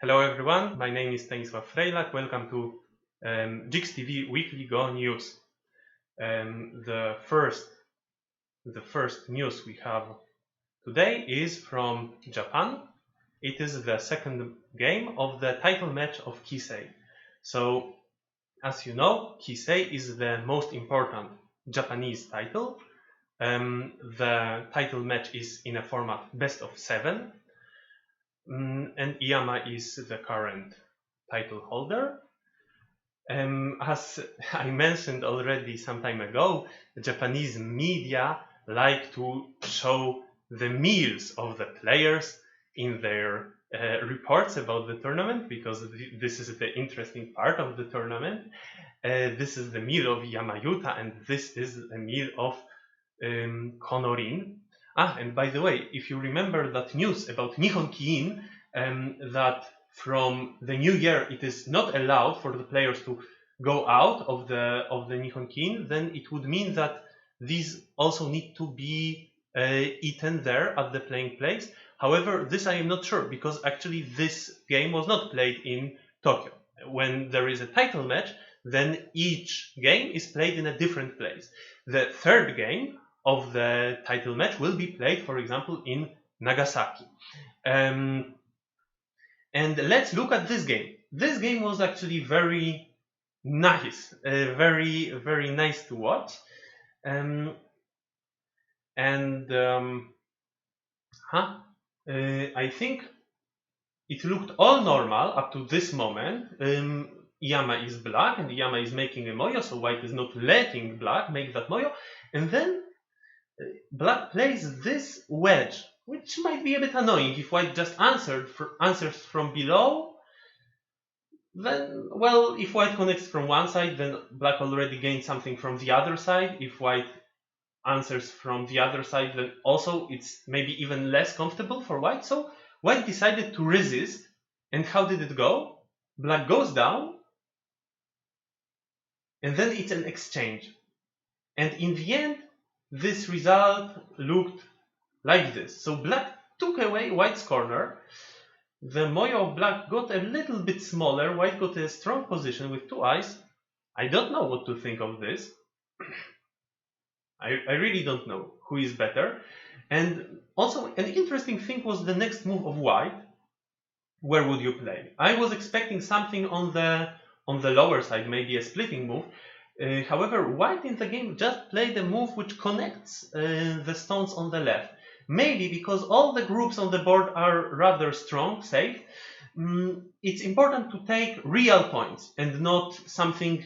Hello everyone, my name is Stanisław Frejlak. Welcome to JIGS TV Weekly Go News. The first news we have today is from Japan. It is the second game of the title match of Kisei. So, as you know, Kisei is the most important Japanese title. The title match is in a format best of 7. And Iyama is the current title holder. As I mentioned already some time ago, the Japanese media like to show the meals of the players in their reports about the tournament, because this is the interesting part of the tournament. This is the meal of Yamayuta, and this is the meal of Konorin. And by the way, if you remember that news about Nihon Kiin, that from the new year it is not allowed for the players to go out of the Nihon Kiin, then it would mean that these also need to be eaten there at the playing place. However, this I am not sure, because actually this game was not played in Tokyo. When there is a title match, then each game is played in a different place. The third game of the title match will be played, for example, in Nagasaki. And let's look at this game. This game was actually very nice, very nice to watch. I think it looked all normal up to this moment. Iyama is black, and Iyama is making a moyo, so white is not letting black make that moyo. And then black plays this wedge, which might be a bit annoying. If white just answers from below, then, well, if white connects from one side, then black already gained something from the other side. If white answers from the other side, then also it's maybe even less comfortable for white. So white decided to resist. And how did it go? Black goes down, and then it's an exchange. And in the end, this result looked like this. So black took away white's corner. The moyo of black got a little bit smaller. White got a strong position with 2 eyes. I don't know what to think of this. I really don't know who is better. And also an interesting thing was the next move of white. Where would you play? I was expecting something on the lower side, maybe a splitting move. However, white in the game just played a move which connects the stones on the left. Maybe because all the groups on the board are rather strong, safe, it's important to take real points and not something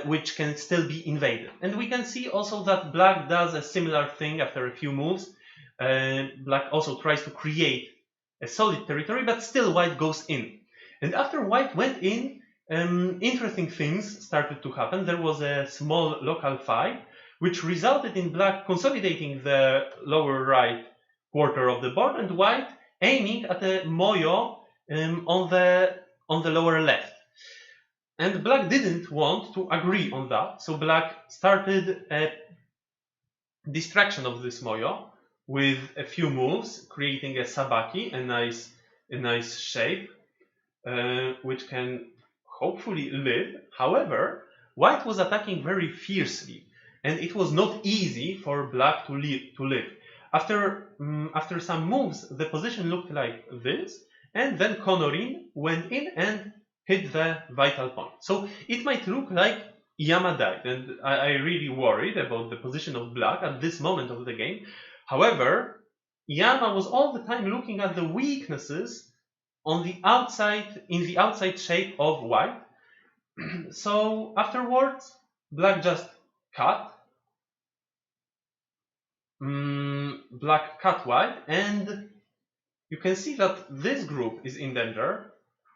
which can still be invaded. And we can see also that black does a similar thing after a few moves. Black also tries to create a solid territory, but still white goes in. And after white went in, interesting things started to happen. There was a small local fight, which resulted in black consolidating the lower right quarter of the board, and white aiming at a moyo on the lower left. And black didn't want to agree on that, so black started a distraction of this moyo with a few moves, creating a sabaki, a nice shape, which can hopefully live. However, white was attacking very fiercely, and it was not easy for black to live. After some moves, the position looked like this, and then Konorin went in and hit the vital point. So it might look like Iyama died, and I really worried about the position of black at this moment of the game. However, Iyama was all the time looking at the weaknesses on the outside, in the outside shape of white. So afterwards, black just cut. Black cut white, and you can see that this group is in danger,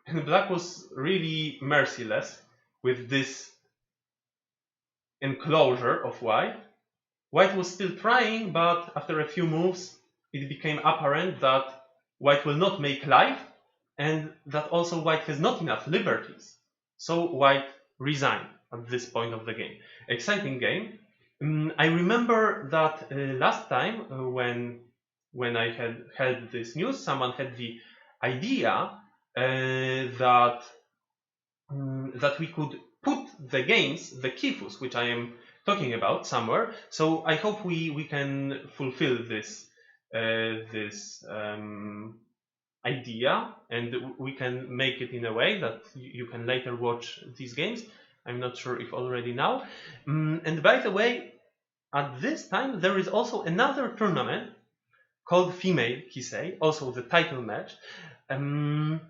and black was really merciless with this enclosure of white. White was still trying, but after a few moves, it became apparent that white will not make life, and that also white has not enough liberties. So white resigned at this point of the game. Exciting game. I remember that last time when I had heard this news, someone had the idea that that we could put the games, the kifus, which I am talking about, somewhere. So I hope we can fulfill this idea, and we can make it in a way that you can later watch these games. I'm not sure if already now. And by the way, at this time there is also another tournament called Female Kisei, also the title match. And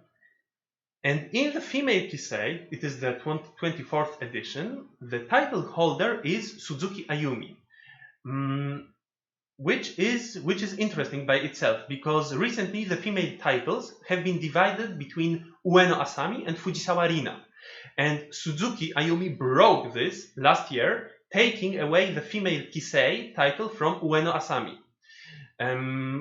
in the Female Kisei, it is the 24th edition, the title holder is Suzuki Ayumi, which is interesting by itself, because recently the female titles have been divided between Ueno Asami and Fujisawa Rina. And Suzuki Ayumi broke this last year, taking away the Female Kisei title from Ueno Asami.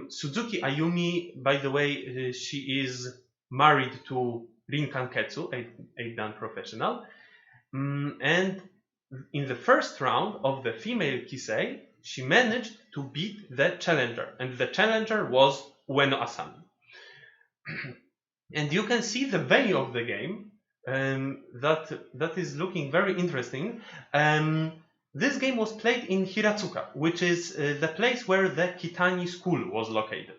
Suzuki Ayumi, by the way, she is married to Rin Kanketsu, a dan professional. And in the first round of the Female Kisei, she managed to beat the challenger, and the challenger was Ueno Asami. And you can see the venue of the game, that is looking very interesting. This game was played in Hiratsuka, which is the place where the Kitani school was located.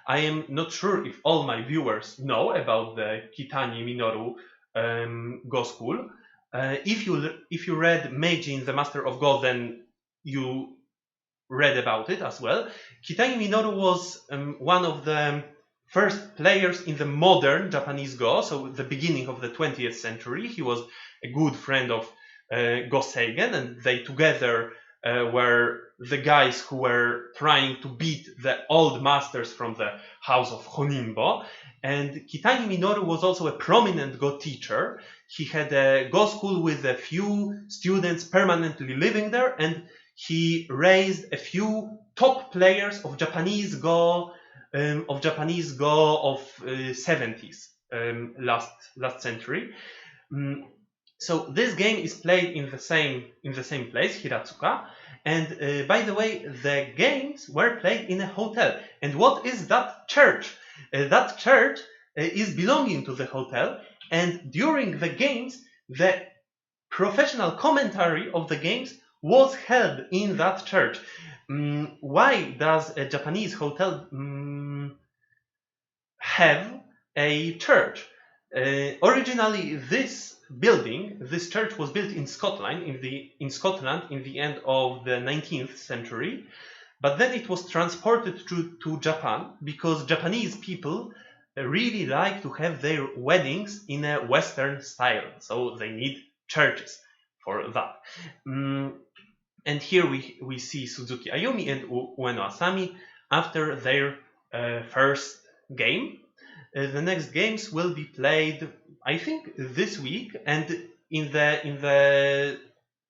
I am not sure if all my viewers know about the Kitani Minoru Go School. If you read Meijin, the Master of Go, then you read about it as well. Kitani Minoru was one of the first players in the modern Japanese Go, so the beginning of the 20th century. He was a good friend of Go Seigen, and they together were the guys who were trying to beat the old masters from the house of Honimbo. And Kitani Minoru was also a prominent Go teacher. He had a Go school with a few students permanently living there, and he raised a few top players of Japanese Go of 70s, last century. So this game is played in the same place, Hiratsuka. And by the way, the games were played in a hotel. And what is that church? That church is belonging to the hotel. And during the games, the professional commentary of the games was held in that church. Why does a Japanese hotel have a church? Originally, this church was built in Scotland in the end of the 19th century, but then it was transported to Japan, because Japanese people really like to have their weddings in a Western style, so they need churches for that. And here we see Suzuki Ayumi and Ueno Asami after their first game. The next games will be played, I think, this week, and in the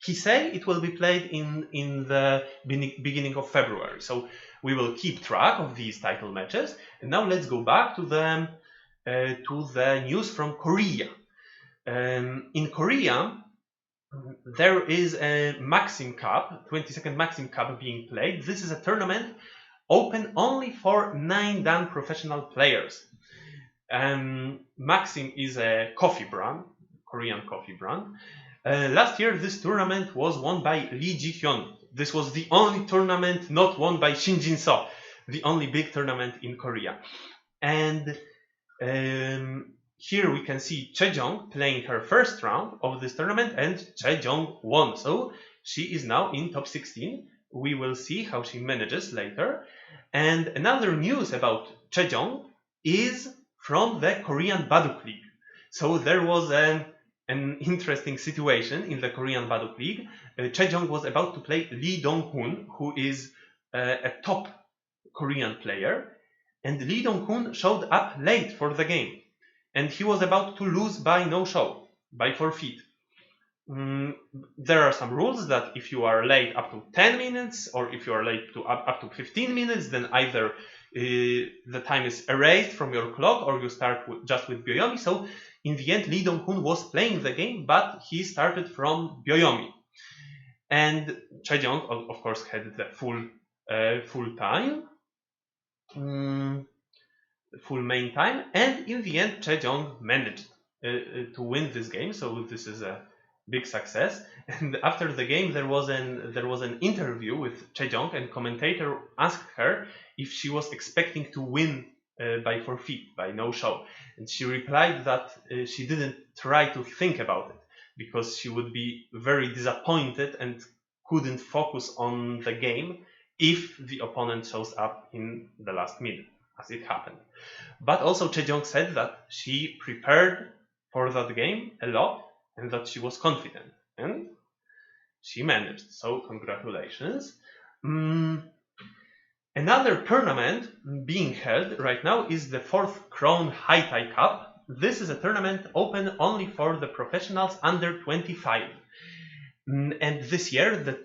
Kisei it will be played in the beginning of February. So we will keep track of these title matches. And now let's go back to the news from Korea. In Korea, there is a Maxim Cup, 22nd Maxim Cup being played. This is a tournament open only for 9 dan professional players. Maxim is a coffee brand, Korean coffee brand. Last year, this tournament was won by Lee Ji-hyun. This was the only tournament not won by Shin Jin-so, the only big tournament in Korea. And here we can see Chejong playing her first round of this tournament, and Chejong won. So she is now in top 16. We will see how she manages later. And another news about Chejong is from the Korean Baduk League. So there was an interesting situation in the Korean Baduk League. Chejong was about to play Lee Dong-hoon, who is a top Korean player. And Lee Dong-hoon showed up late for the game. And he was about to lose by no-show, by forfeit. There are some rules that if you are late up to 10 minutes, or if you are late to up to 15 minutes, then either the time is erased from your clock, or you start just with Byoyomi. So in the end, Lee Dong-hoon was playing the game, but he started from Byoyomi. And Chejong, of course, had the full time. full main time, and in the end Chejong managed to win this game, so this is a big success. And after the game there was an interview with Chejong, and commentator asked her if she was expecting to win by forfeit, by no show, and she replied that she didn't try to think about it because she would be very disappointed and couldn't focus on the game if the opponent shows up in the last minute, as it happened. But also Chejong said that she prepared for that game a lot and that she was confident, and she managed, so congratulations. Another tournament being held right now is the 4th Crown High Thai Cup. This is a tournament open only for the professionals under 25. And this year the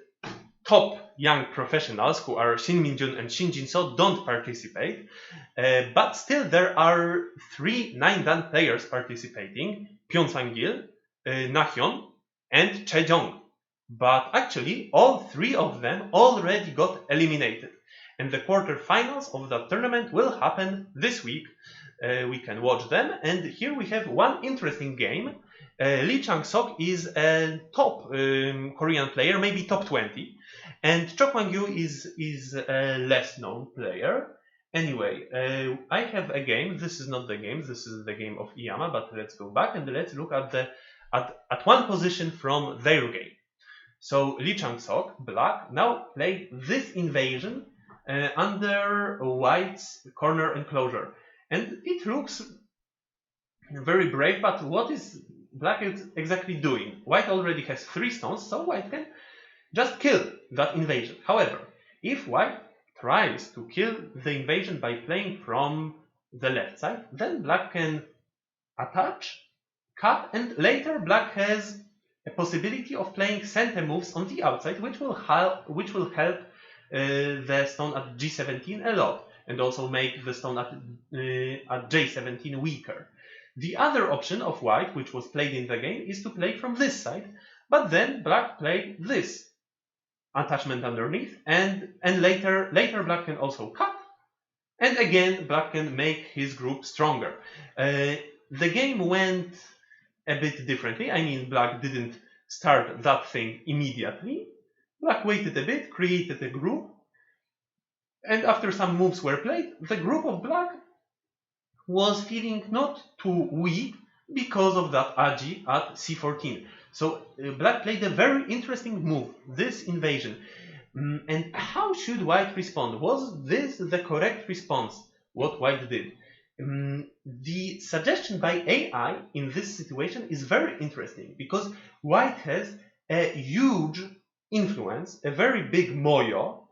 top young professionals, who are Shin Min-jun and Shin Jin-so, don't participate, but still there are 3 9-dan players participating: Pyeong Sang-gil, Na-hyun, and Chejong. But actually all 3 of them already got eliminated, and the quarterfinals of that tournament will happen this week. We can watch them, and here we have one interesting game. Lee Chang-sok is a top Korean player, maybe top 20, and Cho Kwang-yu is a less known player. Anyway, I have a game. This is not the game. This is the game of Iyama. But let's go back and let's look at one position from their game. So Lee Chang-sok, black, now played this invasion under white's corner enclosure, and it looks very brave. But what is black exactly doing? White already has 3 stones, so white can just kill that invasion. However, if white tries to kill the invasion by playing from the left side, then black can attach, cut, and later black has a possibility of playing center moves on the outside, which will help the stone at G17 a lot, and also make the stone at J17 weaker. The other option of white, which was played in the game, is to play from this side, but then black played this attachment underneath, and later black can also cut, and again black can make his group stronger. The game went a bit differently. I mean, black didn't start that thing immediately. Black waited a bit, created a group, and after some moves were played, the group of black was feeling not too weak because of that agi at c14. So black played a very interesting move, this invasion. And how should white respond? Was this the correct response, what white did? The suggestion by AI in this situation is very interesting, because white has a huge influence, a very big moyo,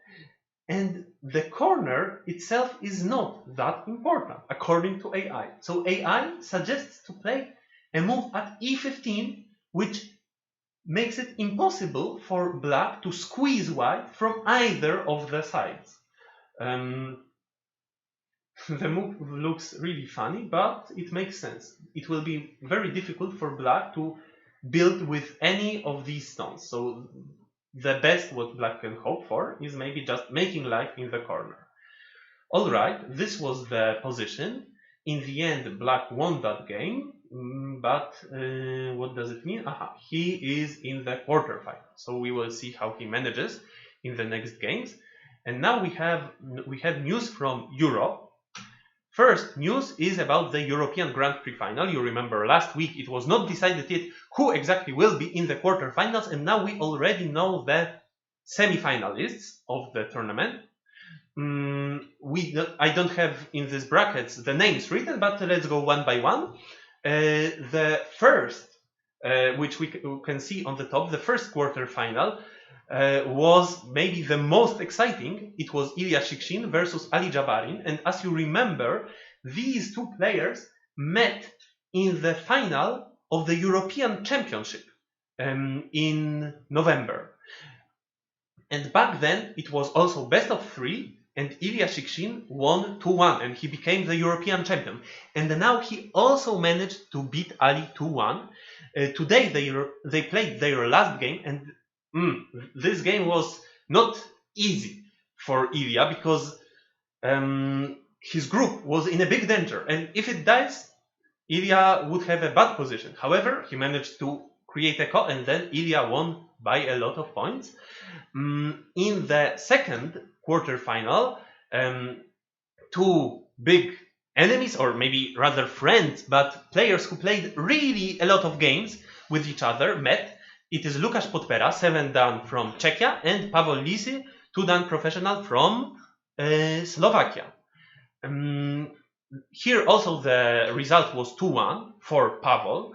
and the corner itself is not that important according to AI. So AI suggests to play a move at e15, which makes it impossible for black to squeeze white from either of the sides. The move looks really funny, but it makes sense. It will be very difficult for black to build with any of these stones. So the best what black can hope for is maybe just making life in the corner. Alright, this was the position. In the end, black won that game, but what does it mean? He is in the quarterfinal, so we will see how he manages in the next games. And now we have news from Europe. First news is about the European Grand Prix final. You remember last week it was not decided yet who exactly will be in the quarterfinals, and now we already know the semi-finalists of the tournament. I don't have in these brackets the names written, but let's go one by one. The first, which we can see on the top, the first quarterfinal was maybe the most exciting. It was Ilya Shikshin versus Ali Jabarin, and as you remember, these two players met in the final of the European Championship in November. And back then it was also best of 3, and Ilya Shikshin won 2-1, and he became the European champion. And now he also managed to beat Ali 2-1. Today they played their last game, and this game was not easy for Ilya, because his group was in a big danger, and if it dies, Ilya would have a bad position. However, he managed to create a call, and then Ilya won by a lot of points. In the second quarterfinal, two big enemies, or maybe rather friends, but players who played really a lot of games with each other met. It is Łukasz Podpera, 7-dan from Czechia, and Paweł Lisy, 2-dan professional from Slovakia. Here also the result was 2-1 for Paweł,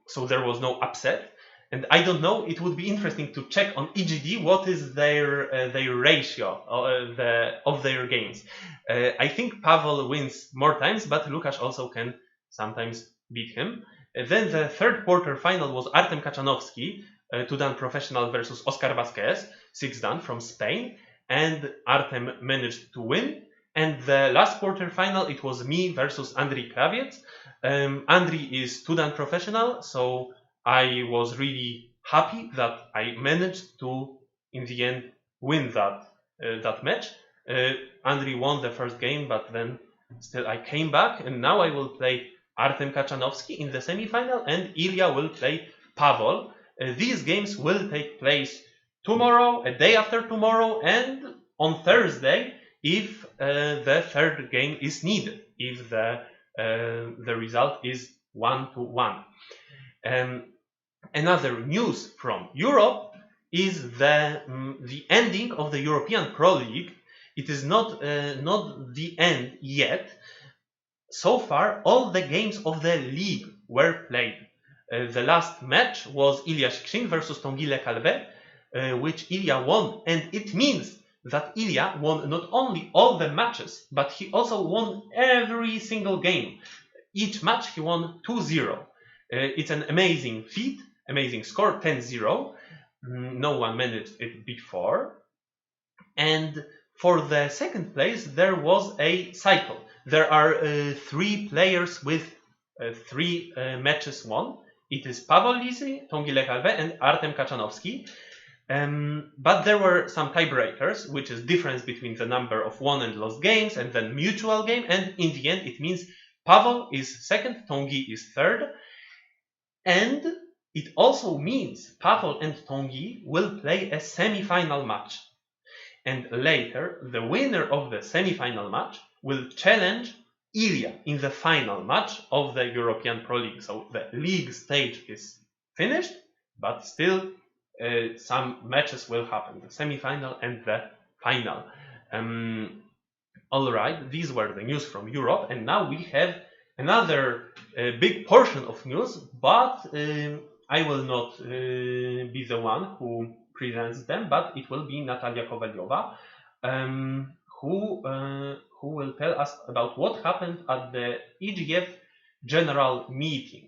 so there was no upset. And I don't know, it would be interesting to check on EGD what is their ratio of their games. I think Paweł wins more times, but Łukasz also can sometimes beat him. Then the third quarter final was Artem Kaczanowski, 2-dan professional versus Oscar Vasquez, 6-dan from Spain, and Artem managed to win. And the last quarter final, it was me versus Andriy Krawiec. Andriy is 2-dan professional, so I was really happy that I managed to, in the end, win that match. Andriy won the first game, but then still I came back, and now I will play Artem Kaczanowski in the semi-final, and Ilya will play Paweł. These games will take place tomorrow, a day after tomorrow, and on Thursday, if the third game is needed, if the result is 1-1. Another news from Europe is the ending of the European Pro League. It is not the end yet. So far, all the games of the league were played. The last match was Ilya Shikshyn versus Tongile Kalbe, which Ilya won, and it means that Ilya won not only all the matches, but he also won every single game. Each match he won 2-0. It's an amazing feat, amazing score, 10-0. No one managed it before. And for the second place, there was a cycle. There are 3 players with 3 matches won. It is Paweł Lisy, Tongile Kalbe, and Artem Kaczanowski. But there were some tiebreakers, which is difference between the number of won and lost games, and then mutual game. And in the end, it means Paweł is second, Tongi is third. And it also means Paweł and Tongi will play a semi-final match. And later, the winner of the semi-final match will challenge Ilya in the final match of the European Pro League. So the league stage is finished, but still some matches will happen, the semi-final and the final. All right, these were the news from Europe, and now we have another big portion of news, but I will not be the one who presents them, but it will be Natalia Kowaliowa, who will tell us about what happened at the EGF General Meeting.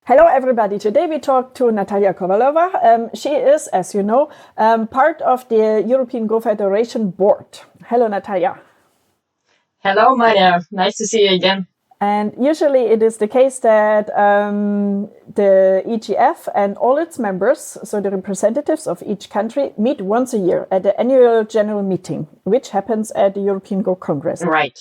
Hello everybody, today we talk to Natalia Kowaliowa. She is, as you know, part of the European Go Federation board. Hello Natalia. Hello Maria, nice to see you again. And usually it is the case that the EGF and all its members, so the representatives of each country, meet once a year at the annual general meeting, which happens at the European Go Congress. Right.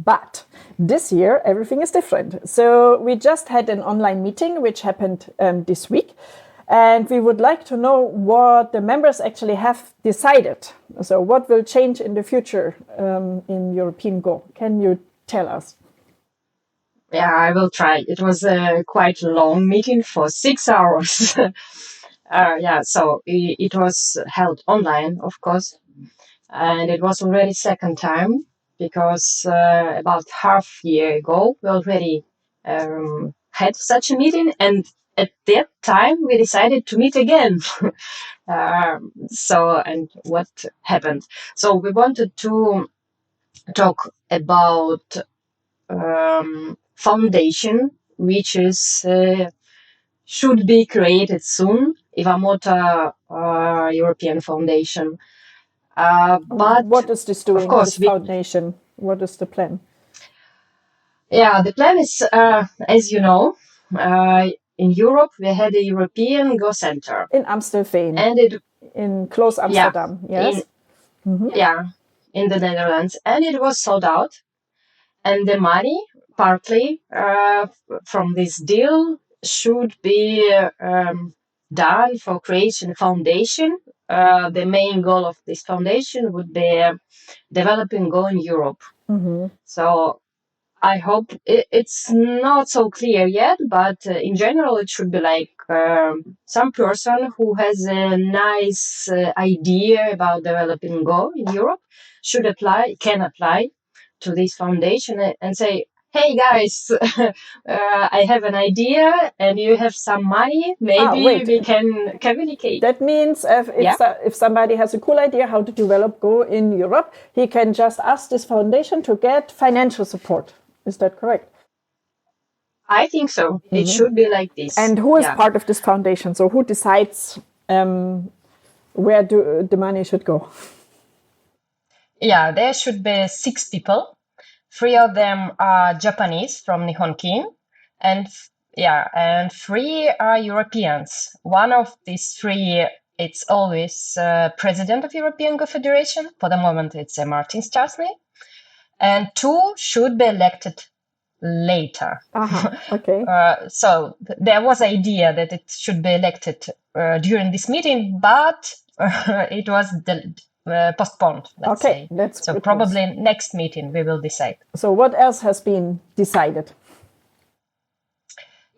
But this year, everything is different. So we just had an online meeting, which happened this week. And we would like to know what the members actually have decided. So what will change in the future in European Go? Can you tell us? Yeah, I will try. It was a quite long meeting for 6 hours. So it was held online, of course. And it was already second time because about half year ago, we already had such a meeting. And at that time, we decided to meet again. And what happened? So we wanted to talk about foundation, which is should be created soon, Ivamota European Foundation. But what is this doing? Of course, this foundation. What is the plan? Yeah, the plan is, as you know, in Europe we had a European Go Center in Amstelveen, and it in close Amsterdam. Yeah, yes. Yeah, in the Netherlands, and it was sold out. And the money, partly from this deal, should be done for creation foundation. The main goal of this foundation would be developing Go in Europe. So I hope it's not so clear yet, but in general, it should be like some person who has a nice idea about developing Go in Europe can apply to this foundation and say, hey guys, I have an idea and you have some money, maybe we can communicate. That means if somebody has a cool idea how to develop Go in Europe, he can just ask this foundation to get financial support. Is that correct? I think so. It should be like this. And who is part of this foundation? So who decides where the money should go? Yeah, there should be 6 people. 3 of them are Japanese from Nihon Kin, and 3 are Europeans. One of these 3, it's always president of European Go Federation. For the moment, it's Martin Stasny. And 2 should be elected later. Okay. So there was idea that it should be elected during this meeting, but it was postponed, let's say. So probably next meeting we will decide. So what else has been decided?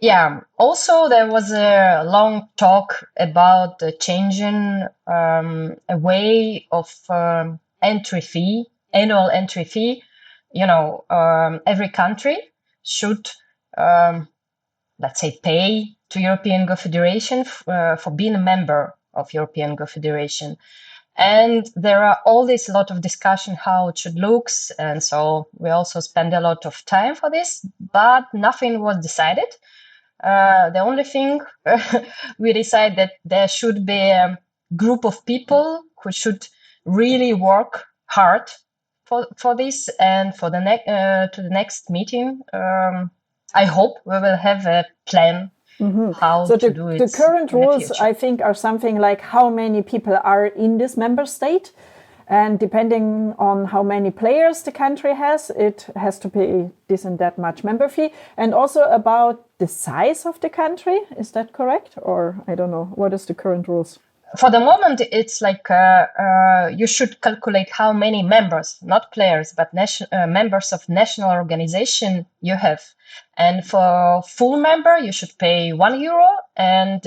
Yeah, also there was a long talk about changing a way of annual entry fee. Every country should, let's say, pay to European Go Federation for being a member of European Go Federation. And there are always a lot of discussion how it should look. And so we also spend a lot of time for this, but nothing was decided. The only thing we decided that there should be a group of people who should really work hard for this, and for the next meeting, I hope we will have a plan how to do it. The current rules, I think, are something like how many people are in this member state, and depending on how many players the country has, it has to pay this and that much member fee, and also about the size of the country. Is that correct? Or I don't know. What is the current rules? For the moment, it's like you should calculate how many members, not players, but members of national organization you have. And for full member, you should pay €1, and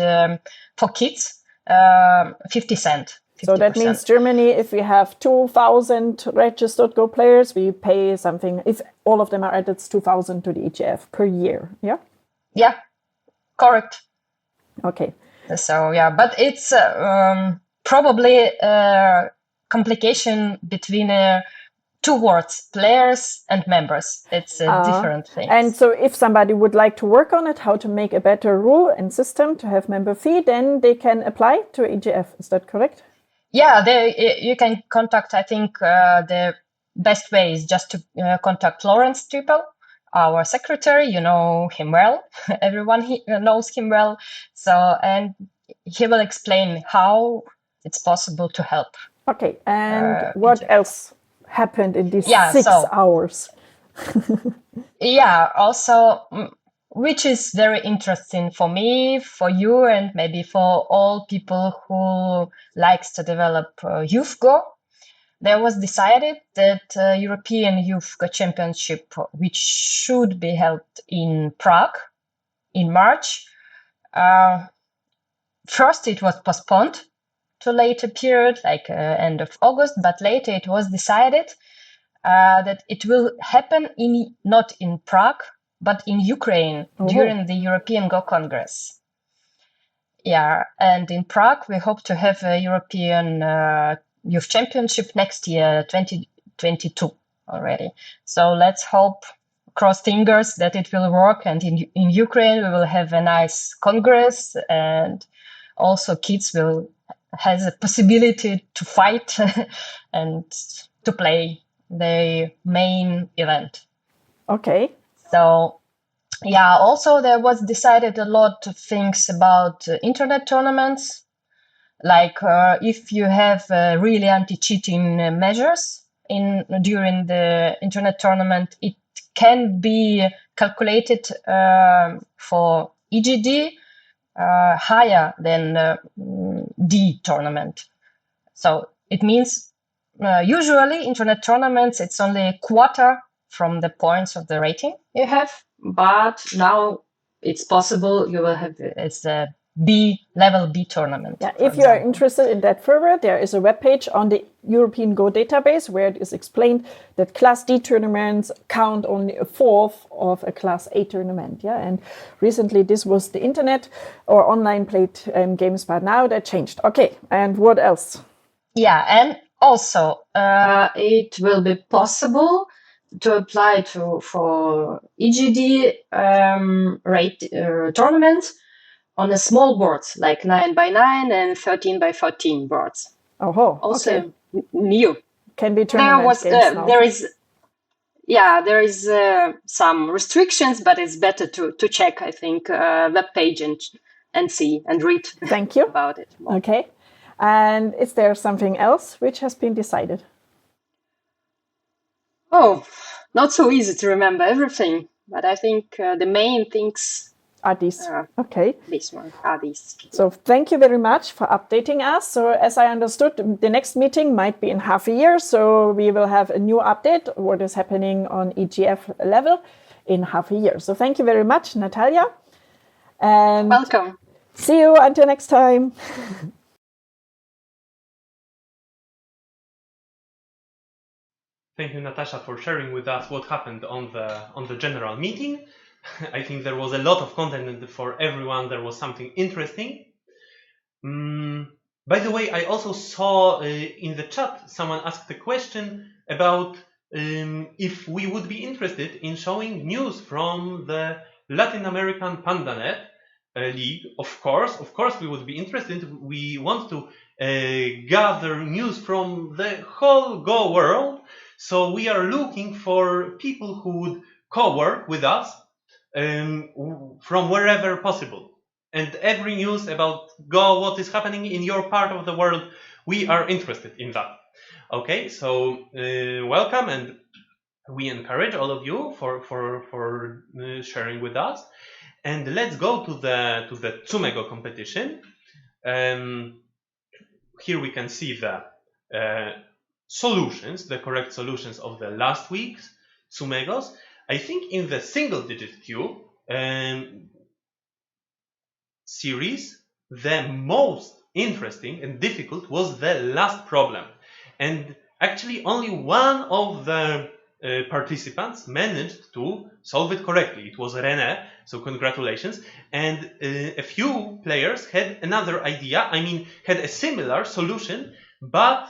for kids, 50 cents. 50%. So that means Germany, if we have 2,000 registered Go players, we pay something, if all of them are added, it's 2,000 to the EGF per year, yeah? Yeah, correct. Okay. So, yeah, but it's probably a complication between 2 words, players and members. It's a different thing. And so if somebody would like to work on it, how to make a better rule and system to have member fee, then they can apply to EGF. Is that correct? Yeah, you can contact, I think the best way is just to contact Lawrence Trippel, our secretary. You know him well. Everyone knows him well. So, and he will explain how it's possible to help. Okay, and what else happened in these 6 hours? Yeah, also, which is very interesting for me, for you, and maybe for all people who likes to develop youth Go. There was decided that European Youth Go Championship, which should be held in Prague in March, first it was postponed to later period, like end of August, but later it was decided that it will happen not in Prague, but in Ukraine during the European Go Congress. Yeah, and in Prague we hope to have a European Youth Championship next year, 2022 already. So let's hope, cross fingers, that it will work. And in Ukraine we will have a nice congress, and also kids will have a possibility to fight and to play the main event. Okay. So, yeah, also there was decided a lot of things about internet tournaments. Like if you have really anti-cheating measures, during the internet tournament, it can be calculated for EGD higher than D tournament. So it means usually internet tournaments, it's only a quarter from the points of the rating you have, but now it's possible you will have it's a level B tournament. Yeah, if you are interested in that further, there is a webpage on the European Go database where it is explained that Class D tournaments count only a fourth of a Class A tournament. Yeah, and recently this was the internet or online played games, but now that changed. Okay, and what else? Yeah, and also it will be possible to apply for EGD tournaments on a small boards like 9x9 and 13x14 boards. Oh, also okay. New. Can be tournament games now. There is some restrictions, but it's better to check, I think, web page and see and read. Thank you about it more. Okay. And is there something else which has been decided? Oh, not so easy to remember everything, but I think the main things are these. Okay. This one are these. So thank you very much for updating us. So as I understood, the next meeting might be in half a year. So we will have a new update, what is happening on EGF level in half a year. So thank you very much, Natalia. And welcome. See you until next time. Thank you, Natasha, for sharing with us what happened on the general meeting. I think there was a lot of content for everyone. There was something interesting. By the way, I also saw in the chat someone asked a question about if we would be interested in showing news from the Latin American PandaNet League. Of course, we would be interested. We want to gather news from the whole Go world. So we are looking for people who would co-work with us from wherever possible. And every news about Go, what is happening in your part of the world, we are interested in that. Okay, so welcome, and we encourage all of you for sharing with us. And let's go to the Tsumego competition. Here we can see the solutions, the correct solutions of the last week's Tsumegos. I think in the single-digit queue series, the most interesting and difficult was the last problem. And actually only one of the participants managed to solve it correctly. It was René, so congratulations. And a few players had another idea, had a similar solution, but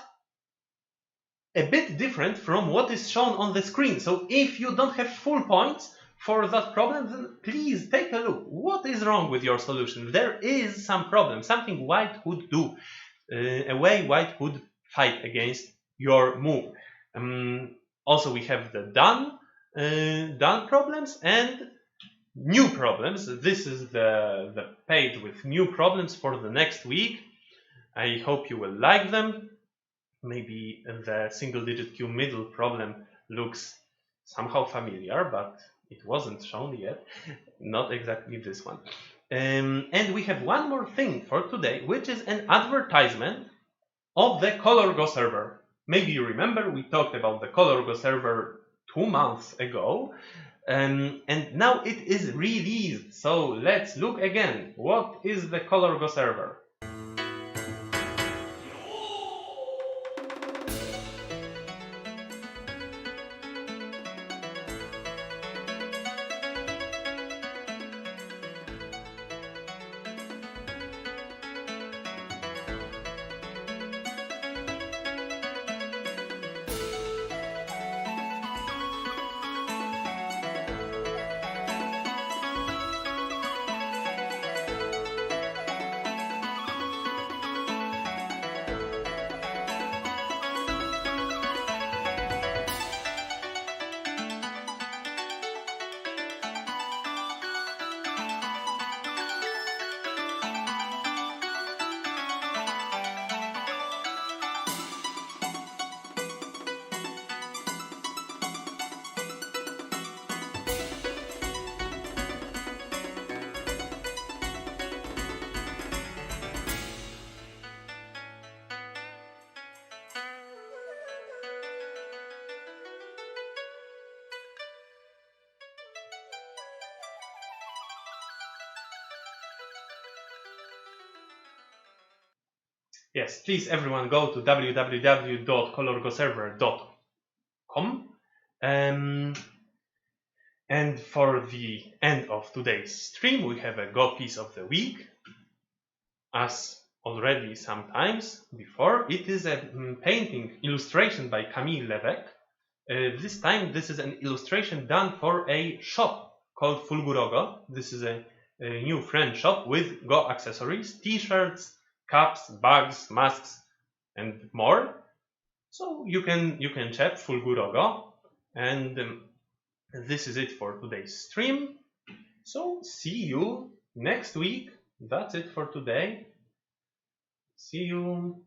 a bit different from what is shown on the screen. So if you don't have full points for that problem, then please take a look. What is wrong with your solution? There is some problem, something White could do, a way White could fight against your move. Also, we have the done problems and new problems. This is the page with new problems for the next week. I hope you will like them. Maybe the single-digit queue middle problem looks somehow familiar, but it wasn't shown yet. Not exactly this one. And we have one more thing for today, which is an advertisement of the ColorGo server. Maybe you remember we talked about the ColorGo server 2 months ago, and now it is released. So let's look again. What is the ColorGo server? Yes, please everyone go to www.colorgoserver.com. And for the end of today's stream, we have a Go piece of the week. As already sometimes before, it is a painting illustration by Camille Levesque. This time, this is an illustration done for a shop called Fulgurogo. This is a new French shop with Go accessories, t-shirts, caps, bags, masks, and more. So you can check Fulgurogo, and this is it for today's stream. So see you next week. That's it for today. See you.